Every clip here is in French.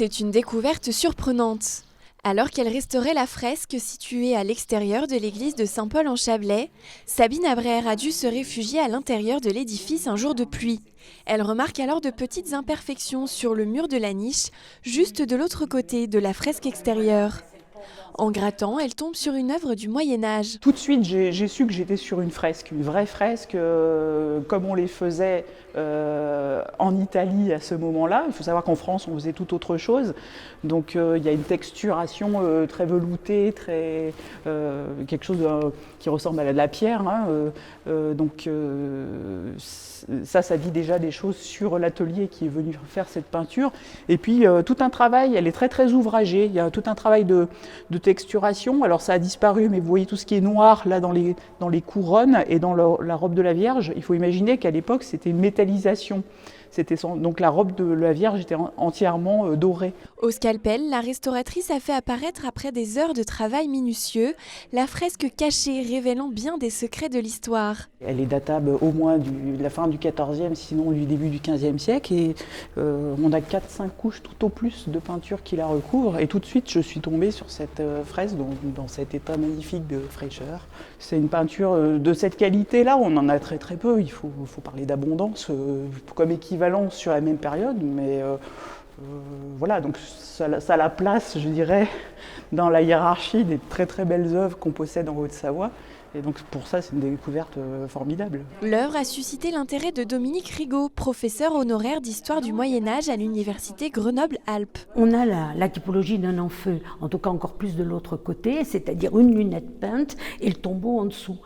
C'est une découverte surprenante. Alors qu'elle restaurait la fresque située à l'extérieur de l'église de Saint-Paul en Chablais, Sabine Abraer a dû se réfugier à l'intérieur de l'édifice un jour de pluie. Elle remarque alors de petites imperfections sur le mur de la niche, juste de l'autre côté de la fresque extérieure. En grattant, elle tombe sur une œuvre du Moyen-Âge. Tout de suite, j'ai su que j'étais sur une fresque, une vraie fresque, comme on les faisait en Italie à ce moment-là. Il faut savoir qu'en France, on faisait tout autre chose. Donc il y a une texturation très veloutée, quelque chose qui ressemble à de la pierre. Ça dit déjà des choses sur l'atelier qui est venu faire cette peinture. Et puis tout un travail, elle est très très ouvragée. Il y a tout un travail de texturation. Alors ça a disparu, mais vous voyez tout ce qui est noir là dans les couronnes et dans la robe de la Vierge. Il faut imaginer qu'à l'époque, c'était une métallisation. Donc la robe de la Vierge était entièrement dorée. Au scalpel, la restauratrice a fait apparaître, après des heures de travail minutieux, la fresque cachée révélant bien des secrets de l'histoire. Elle est datable au moins de la fin du XIVe, sinon du début du XVe siècle. Et on a 4-5 couches tout au plus de peinture qui la recouvrent. Et tout de suite, je suis tombée sur cette fresque dans cet état magnifique de fraîcheur. C'est une peinture de cette qualité-là, on en a très très peu. Il faut parler d'abondance comme équivalent sur la même période, mais voilà, donc ça a la place, je dirais, dans la hiérarchie des très très belles œuvres qu'on possède en Haute-Savoie. Et donc pour ça, c'est une découverte formidable. L'œuvre a suscité l'intérêt de Dominique Rigaud, professeur honoraire d'histoire du Moyen-Âge à l'université Grenoble-Alpes. On a la typologie d'un en-feu, en tout cas encore plus de l'autre côté, c'est-à-dire une lunette peinte et le tombeau en dessous.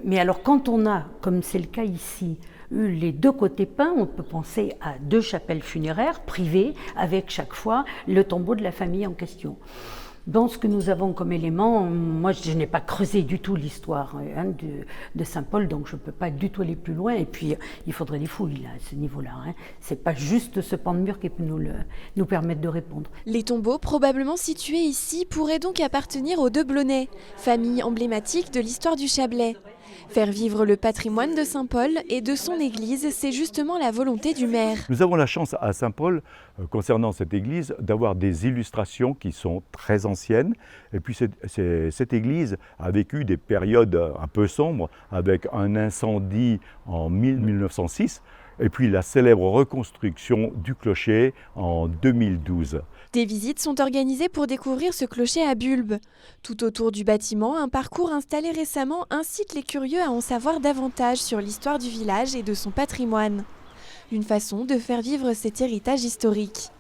Mais alors quand on a, comme c'est le cas ici, les deux côtés peints, on peut penser à deux chapelles funéraires privées avec chaque fois le tombeau de la famille en question. Dans ce que nous avons comme élément, moi je n'ai pas creusé du tout l'histoire de Saint-Paul, donc je ne peux pas du tout aller plus loin. Et puis il faudrait des fouilles là, à ce niveau-là. Ce n'est pas juste ce pan de mur qui peut nous permettre de répondre. Les tombeaux probablement situés ici pourraient donc appartenir aux De Blonay, famille emblématique de l'histoire du Chablais. Faire vivre le patrimoine de Saint-Paul et de son église, c'est justement la volonté du maire. Nous avons la chance à Saint-Paul, concernant cette église, d'avoir des illustrations qui sont très anciennes. Et puis cette église a vécu des périodes un peu sombres, avec un incendie en 1906, et puis la célèbre reconstruction du clocher en 2012. Des visites sont organisées pour découvrir ce clocher à bulbe. Tout autour du bâtiment, un parcours installé récemment incite les curieux à en savoir davantage sur l'histoire du village et de son patrimoine. Une façon de faire vivre cet héritage historique.